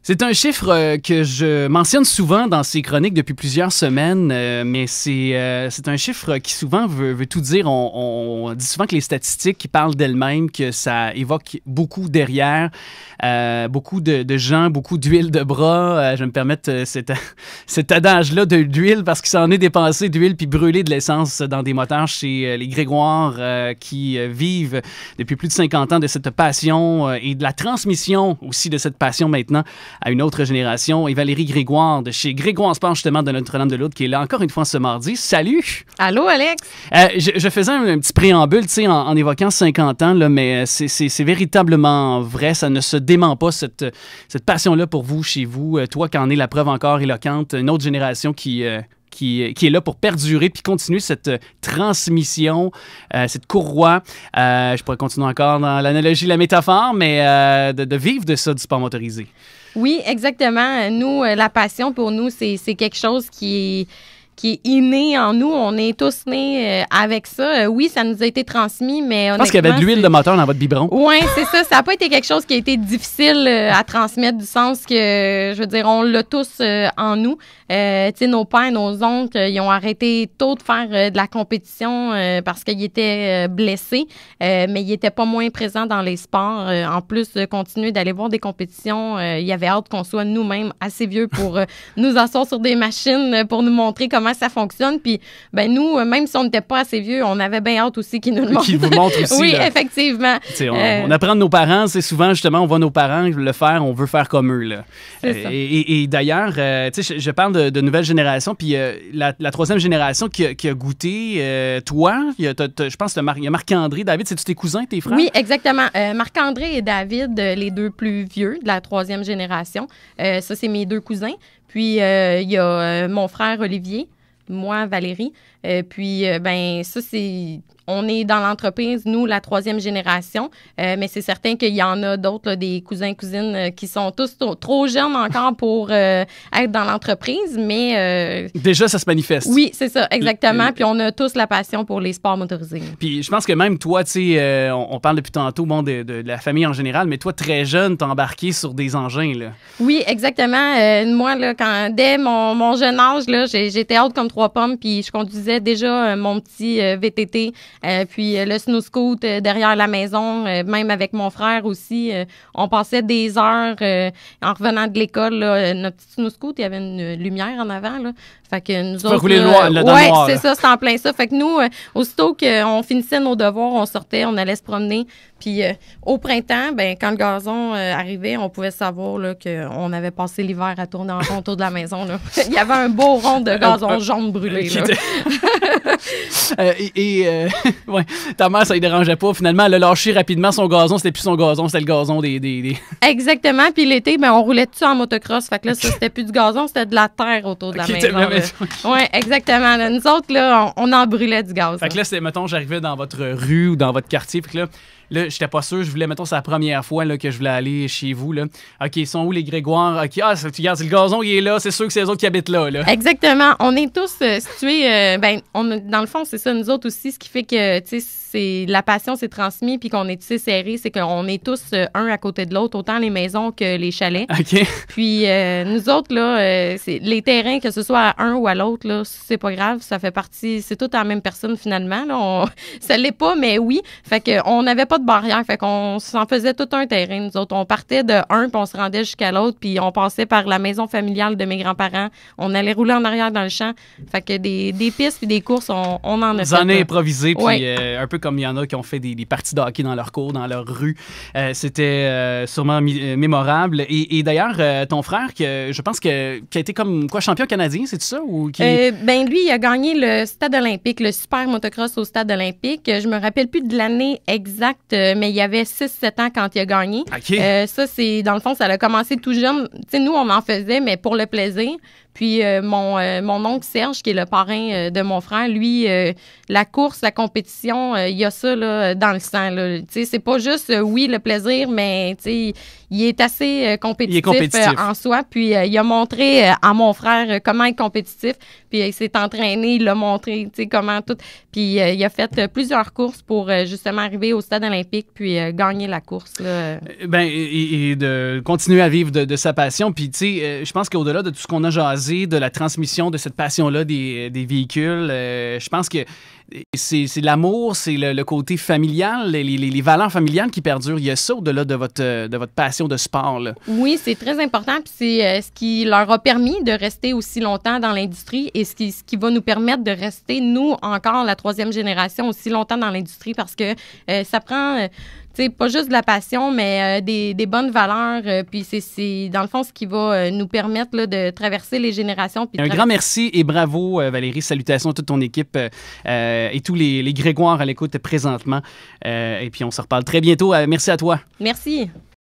C'est un chiffre que je mentionne souvent dans ces chroniques depuis plusieurs semaines, mais c'est un chiffre qui souvent veut tout dire. On dit souvent que les statistiques parlent d'elles-mêmes, que ça évoque beaucoup derrière, beaucoup de gens, beaucoup d'huile de bras. Je vais me permettre cet adage-là d'huile parce qu'il s'en est dépensé d'huile puis brûlé de l'essence dans des moteurs chez les Grégoire qui vivent depuis plus de 50 ans de cette passion et de la transmission aussi de cette passion maintenant à une autre génération. Et Valérie Grégoire de chez Grégoire Sport, justement, de Notre-Dame-de-Lourdes, qui est là encore une fois ce mardi. Salut! Allô, Alex? Je faisais un petit préambule, tu sais, en évoquant 50 ans, là, mais c'est véritablement vrai. Ça ne se dément pas, cette passion-là pour vous, chez vous. Toi, qui en es la preuve encore éloquente, une autre génération qui est là pour perdurer puis continuer cette transmission, cette courroie. Je pourrais continuer encore dans l'analogie, la métaphore, mais de vivre de ça, du sport motorisé. Oui, exactement. Nous, la passion pour nous, c'est quelque chose qui est inné en nous. On est tous nés avec ça. Oui, ça nous a été transmis, mais honnêtement... Je pense qu'il y avait de l'huile de moteur dans votre biberon. Oui, c'est ça. Ça n'a pas été quelque chose qui a été difficile à transmettre, du sens que, je veux dire, on l'a tous en nous. Tu sais, nos pères, nos oncles, ils ont arrêté tôt de faire de la compétition parce qu'ils étaient blessés, mais ils n'étaient pas moins présents dans les sports. En plus de continuer d'aller voir des compétitions, il y avait hâte qu'on soit nous-mêmes assez vieux pour nous asseoir sur des machines pour nous montrer comment ça fonctionne. Puis, ben nous, même si on n'était pas assez vieux, on avait bien hâte aussi qu'ils nous le montrent. Qu'ils vous montrent aussi. Oui, là. effectivement. On apprend de nos parents. C'est souvent, justement, on voit nos parents le faire, on veut faire comme eux. Là. Et d'ailleurs, tu sais, je parle de nouvelle génération, puis la troisième génération qui a goûté, toi, je pense qu'il y a Marc-André, David, c'est-tu tes cousins, tes frères? Oui, exactement. Marc-André et David, les deux plus vieux de la troisième génération. Ça, c'est mes deux cousins. Puis, il y a mon frère Olivier, moi, Valérie. Puis, ben ça, c'est... On est dans l'entreprise, nous, la troisième génération, mais c'est certain qu'il y en a d'autres, là, des cousins, cousines, qui sont tous trop jeunes encore pour être dans l'entreprise, mais... Déjà, ça se manifeste. Oui, c'est ça, exactement. Puis on a tous la passion pour les sports motorisés. Puis je pense que même toi, tu sais, on parle depuis tantôt bon, de la famille en général, mais toi, très jeune, t'as embarqué sur des engins, là. Oui, exactement. Moi, là, dès mon jeune âge, là, j'étais haute comme trois pommes, puis je conduisais déjà mon petit VTT. Puis le snow scoot derrière la maison, même avec mon frère aussi, on passait des heures en revenant de l'école. Là, notre petit snow scoot, il y avait une lumière en avant. Là. Fait que nous autres, rouler dans le noir. Oui, c'est ça, c'est en plein ça. Fait que nous, aussitôt qu'on finissait nos devoirs, on sortait, on allait se promener. Puis au printemps, ben quand le gazon arrivait, on pouvait savoir là, qu'on avait passé l'hiver à tourner en rond autour de la maison. Là. Il y avait un beau rond de gazon jaune brûlé. Là. Ouais, ta mère, ça ne dérangeait pas. Finalement, elle a lâché rapidement son gazon. C'était plus son gazon, c'était le gazon des... Exactement. Puis l'été, ben, on roulait dessus en motocross. Fait que là, ça, c'était plus du gazon, c'était de la terre autour de la maison. Oui, exactement. Là, nous autres, là, on en brûlait du gaz. Fait que là, c'était, mettons, j'arrivais dans votre rue ou dans votre quartier. Puis que là, j'étais pas sûr. Je voulais, mettons, c'est la première fois là, que je voulais aller chez vous. Là. OK, ils sont où les Grégoire? OK, regarde, c'est le gazon, il est là. C'est sûr que c'est les autres qui habitent là. Exactement. On est tous situés... dans le fond, c'est ça, nous autres aussi, ce qui fait que, tu sais, la passion s'est transmise puis qu'on est tissé serré, c'est qu'on est tous un à côté de l'autre, autant les maisons que les chalets. OK. Puis nous autres, là, les terrains, que ce soit à un ou à l'autre, là, c'est pas grave, ça fait partie, c'est tout à la même personne finalement. Là, ça l'est pas, mais oui. Fait qu'on n'avait pas de barrière, fait qu'on s'en faisait tout un terrain. Nous autres, on partait de un, puis on se rendait jusqu'à l'autre, puis on passait par la maison familiale de mes grands-parents. On allait rouler en arrière dans le champ. Fait que des pistes puis des courses, on en a fait. Vous en avez improvisé, puis ouais. Un peu comme il y en a qui ont fait des parties de hockey dans leur cours, dans leur rue. C'était sûrement mémorable. Et d'ailleurs, ton frère, je pense qui a été comme quoi champion canadien, c'est ça? Ou qui... Ben lui, il a gagné le stade olympique, le super motocross au stade olympique. Je me rappelle plus de l'année exacte, mais il y avait 6-7 ans quand il a gagné. Okay. Ça, c'est dans le fond, ça a commencé tout jeune. Tu sais, nous, on en faisait, mais pour le plaisir. Puis mon oncle Serge, qui est le parrain de mon frère, lui, la course, la compétition, il y a ça là, dans le sang. Tu sais, c'est pas juste, oui, le plaisir, mais tu sais, il est assez compétitif, en soi. Puis il a montré à mon frère comment être compétitif. Puis il s'est entraîné, il l'a montré, tu sais, comment tout. Puis il a fait plusieurs courses pour justement arriver au stade olympique. olympiques, puis gagner la course. Là. Et de continuer à vivre de sa passion. Puis, tu sais, je pense qu'au-delà de tout ce qu'on a jasé, de la transmission de cette passion-là des véhicules, je pense que c'est l'amour, c'est le côté familial, les valeurs familiales qui perdurent. Il y a ça au-delà de votre passion de sport. Là. Oui, c'est très important. Puis c'est ce qui leur a permis de rester aussi longtemps dans l'industrie et ce qui va nous permettre de rester, nous, encore la 3e génération, aussi longtemps dans l'industrie parce que ça prend... pas juste de la passion, mais des bonnes valeurs. Puis c'est dans le fond ce qui va nous permettre là, de traverser les générations. Puis grand merci et bravo, Valérie. Salutations à toute ton équipe et tous les Grégoire à l'écoute présentement. Et puis on se reparle très bientôt. Merci à toi. Merci.